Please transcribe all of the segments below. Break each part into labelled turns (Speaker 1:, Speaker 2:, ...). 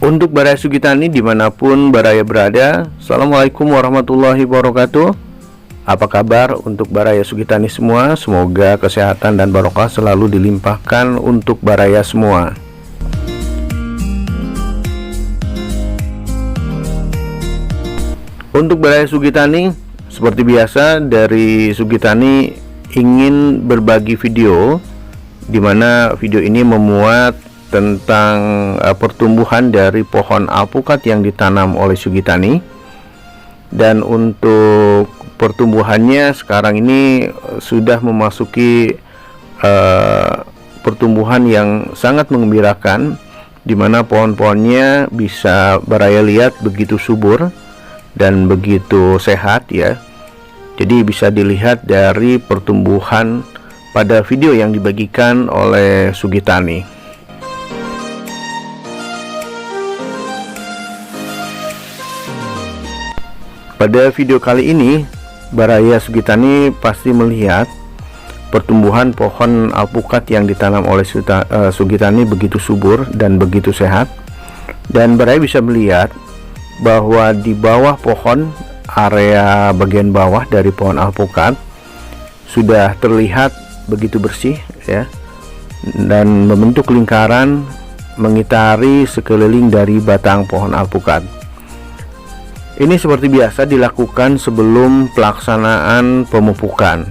Speaker 1: Untuk Baraya Sugitani dimanapun Baraya berada, Assalamualaikum warahmatullahi wabarakatuh. Apa kabar untuk Baraya Sugitani semua? Semoga kesehatan dan barokah selalu dilimpahkan untuk Baraya semua. Untuk Baraya Sugitani, seperti biasa dari Sugitani ingin berbagi video, dimana video ini memuat tentang pertumbuhan dari pohon alpukat yang ditanam oleh Sugitani. Dan untuk pertumbuhannya sekarang ini sudah memasuki pertumbuhan yang sangat menggembirakan, dimana pohon-pohonnya bisa Baraya lihat begitu subur dan begitu sehat ya. Jadi bisa dilihat dari pertumbuhan pada video yang dibagikan oleh Sugitani. Pada video kali ini, Baraya Sugitani pasti melihat pertumbuhan pohon alpukat yang ditanam oleh Sugitani begitu subur dan begitu sehat. Dan Baraya bisa melihat bahwa di bawah pohon, area bagian bawah dari pohon alpukat sudah terlihat begitu bersih ya, dan membentuk lingkaran mengitari sekeliling dari batang pohon alpukat. Ini seperti biasa dilakukan sebelum pelaksanaan pemupukan.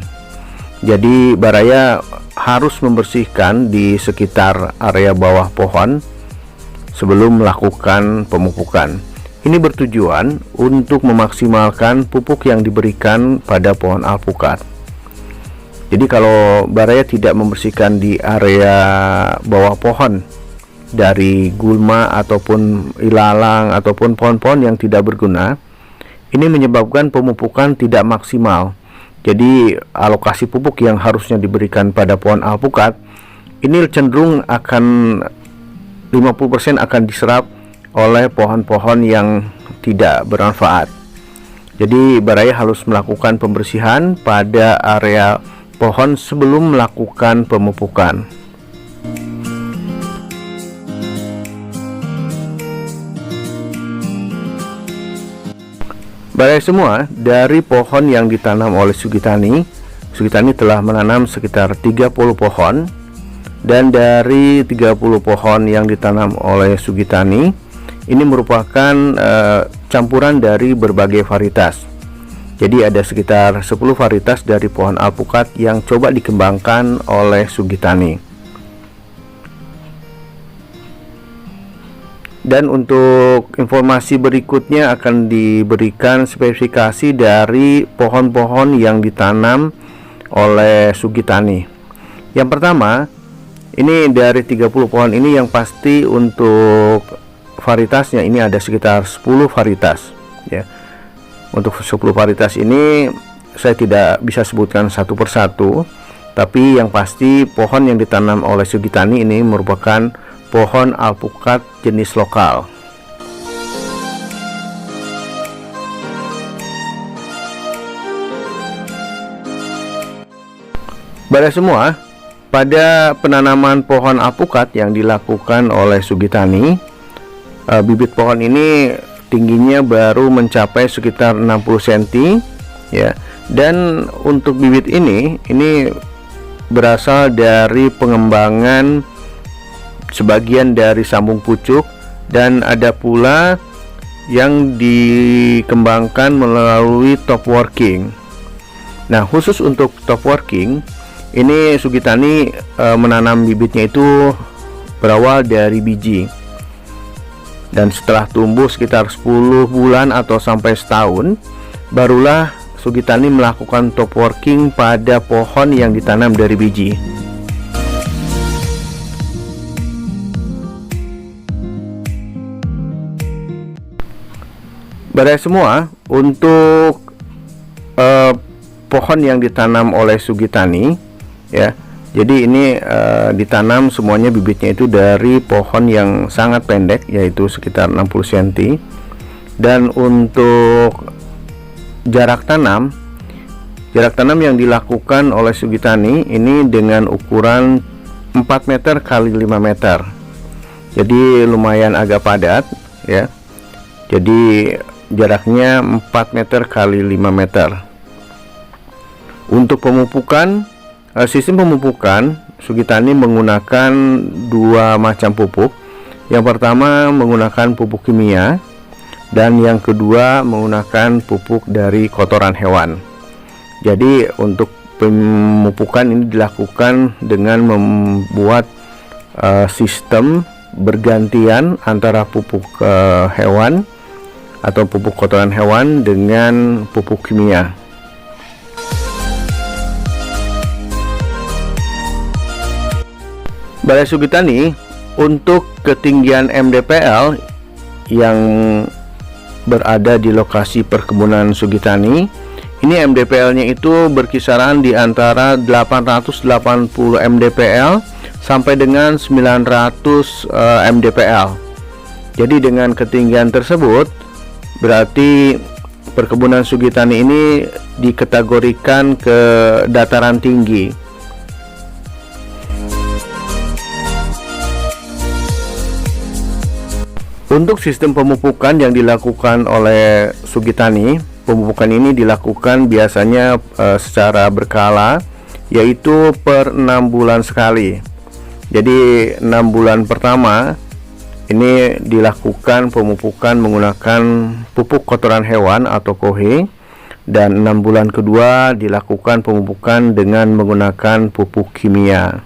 Speaker 1: Jadi Baraya harus membersihkan di sekitar area bawah pohon sebelum melakukan pemupukan. Ini bertujuan untuk memaksimalkan pupuk yang diberikan pada pohon alpukat. Jadi kalau Baraya tidak membersihkan di area bawah pohon dari gulma ataupun ilalang ataupun pohon-pohon yang tidak berguna, ini menyebabkan pemupukan tidak maksimal. Jadi alokasi pupuk yang harusnya diberikan pada pohon alpukat ini cenderung akan 50% akan diserap oleh pohon-pohon yang tidak bermanfaat. Jadi Baraya harus melakukan pembersihan pada area pohon sebelum melakukan pemupukan. Baraya semua, dari pohon yang ditanam oleh Sugitani telah menanam sekitar 30 pohon. Dan dari 30 pohon yang ditanam oleh Sugitani, ini merupakan campuran dari berbagai varietas. Jadi ada sekitar 10 varietas dari pohon alpukat yang coba dikembangkan oleh Sugitani. Dan untuk informasi berikutnya akan diberikan spesifikasi dari pohon-pohon yang ditanam oleh Sugitani. Yang pertama, ini dari 30 pohon ini yang pasti untuk varietasnya ini ada sekitar 10 varietas ya. Untuk 10 varietas ini saya tidak bisa sebutkan satu persatu, tapi yang pasti pohon yang ditanam oleh Sugitani ini merupakan pohon alpukat jenis lokal. Baraya semua, pada penanaman pohon alpukat yang dilakukan oleh Sugitani, bibit pohon ini tingginya baru mencapai sekitar 60 cm ya. Dan untuk bibit ini berasal dari pengembangan sebagian dari sambung pucuk, dan ada pula yang dikembangkan melalui top working. Nah, khusus untuk top working ini Sugitani menanam bibitnya itu berawal dari biji, dan setelah tumbuh sekitar 10 bulan atau sampai setahun, barulah Sugitani melakukan top working pada pohon yang ditanam dari biji. Baraya semua, untuk pohon yang ditanam oleh Sugitani ya, jadi ini ditanam semuanya bibitnya itu dari pohon yang sangat pendek, yaitu sekitar 60 cm. Dan untuk jarak tanam yang dilakukan oleh Sugitani ini dengan ukuran 4 meter kali 5 meter. Jadi lumayan agak padat ya. Jadi jaraknya 4 meter kali 5 meter. Untuk pemupukan, sistem pemupukan Sugitani menggunakan 2 macam pupuk. Yang pertama menggunakan pupuk kimia, dan yang kedua menggunakan pupuk dari kotoran hewan. Jadi untuk pemupukan ini dilakukan dengan membuat sistem bergantian antara pupuk hewan atau pupuk kotoran hewan dengan pupuk kimia. Balai Sugitani untuk ketinggian MDPL yang berada di lokasi perkebunan Sugitani, ini MDPL-nya itu berkisaran di antara 880 MDPL sampai dengan 900 MDPL. Jadi dengan ketinggian tersebut berarti perkebunan Sugitani ini dikategorikan ke dataran tinggi. Untuk sistem pemupukan yang dilakukan oleh Sugitani, pemupukan ini dilakukan biasanya secara berkala, yaitu per 6 bulan sekali. Jadi 6 bulan pertama ini dilakukan pemupukan menggunakan pupuk kotoran hewan atau kohe, dan 6 bulan kedua dilakukan pemupukan dengan menggunakan pupuk kimia.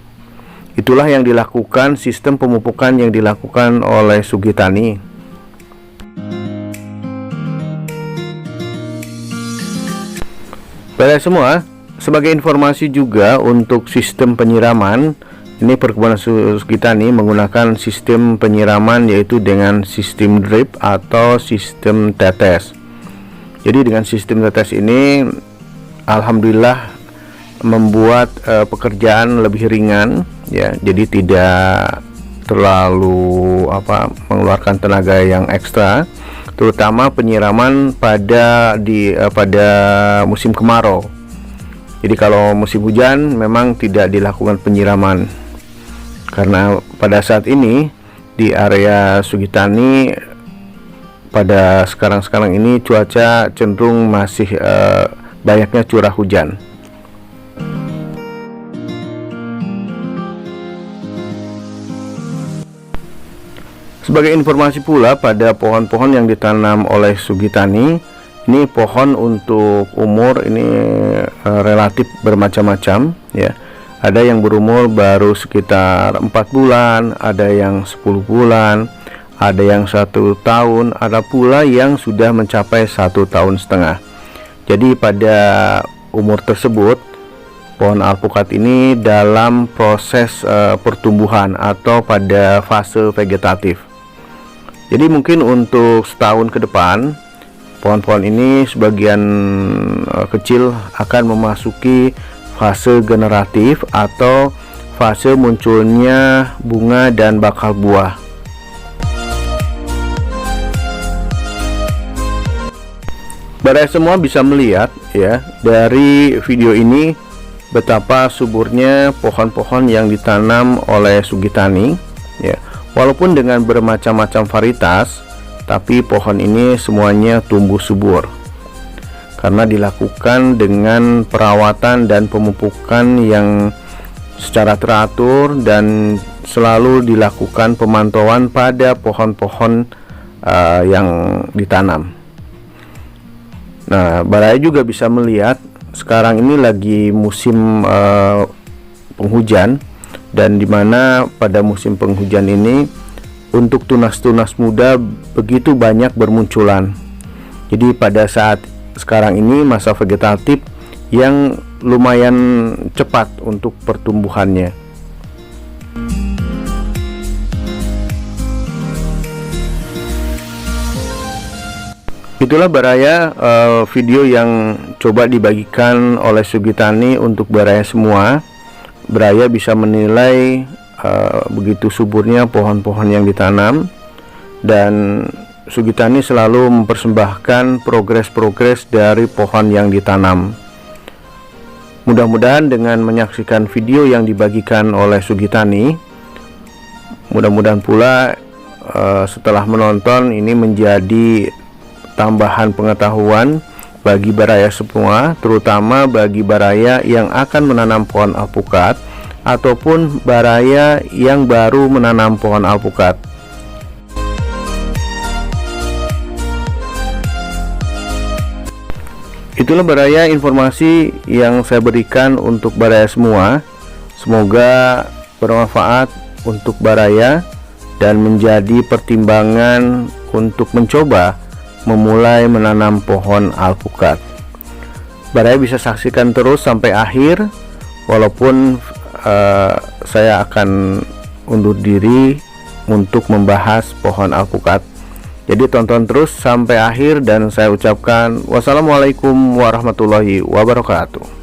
Speaker 1: Itulah yang dilakukan, sistem pemupukan yang dilakukan oleh Sugitani. Baik semua, sebagai informasi juga untuk sistem penyiraman, ini perkebunan Sugitani menggunakan sistem penyiraman yaitu dengan sistem drip atau sistem tetes. Jadi dengan sistem tetes ini alhamdulillah membuat pekerjaan lebih ringan, ya. Jadi tidak terlalu mengeluarkan tenaga yang ekstra, terutama penyiraman pada musim kemarau. Jadi kalau musim hujan memang tidak dilakukan penyiraman, karena pada saat ini di area Sugitani pada sekarang ini cuaca cenderung masih banyaknya curah hujan. Sebagai informasi pula, pada pohon-pohon yang ditanam oleh Sugitani, ini pohon untuk umur ini relatif bermacam-macam, ya. Ada yang berumur baru sekitar 4 bulan, ada yang 10 bulan, ada yang 1 tahun, ada pula yang sudah mencapai 1,5 tahun. Jadi pada umur tersebut, pohon alpukat ini dalam proses pertumbuhan atau pada fase vegetatif. Jadi mungkin untuk setahun ke depan, pohon-pohon ini sebagian kecil akan memasuki fase generatif atau fase munculnya bunga dan bakal buah. Baraya semua bisa melihat, ya, dari video ini betapa suburnya pohon-pohon yang ditanam oleh Sugitani, ya. Walaupun dengan bermacam-macam varietas, tapi pohon ini semuanya tumbuh subur karena dilakukan dengan perawatan dan pemupukan yang secara teratur, dan selalu dilakukan pemantauan pada pohon-pohon yang ditanam. Nah, Baraya juga bisa melihat sekarang ini lagi musim penghujan, dan dimana pada musim penghujan ini untuk tunas-tunas muda begitu banyak bermunculan. Jadi pada saat sekarang ini masa vegetatif yang lumayan cepat untuk pertumbuhannya. Itulah Baraya video yang coba dibagikan oleh Sugitani untuk Baraya semua. Baraya bisa menilai begitu suburnya pohon-pohon yang ditanam, dan Sugitani selalu mempersembahkan progres-progres dari pohon yang ditanam. Mudah-mudahan dengan menyaksikan video yang dibagikan oleh Sugitani, mudah-mudahan pula setelah menonton ini menjadi tambahan pengetahuan bagi baraya semua, terutama bagi baraya yang akan menanam pohon alpukat ataupun baraya yang baru menanam pohon alpukat. Itulah baraya informasi yang saya berikan untuk baraya semua. Semoga bermanfaat untuk baraya dan menjadi pertimbangan untuk mencoba memulai menanam pohon alpukat. Baraya bisa saksikan terus sampai akhir, walaupun saya akan undur diri untuk membahas pohon alpukat. Jadi tonton terus sampai akhir dan saya ucapkan wassalamualaikum warahmatullahi wabarakatuh.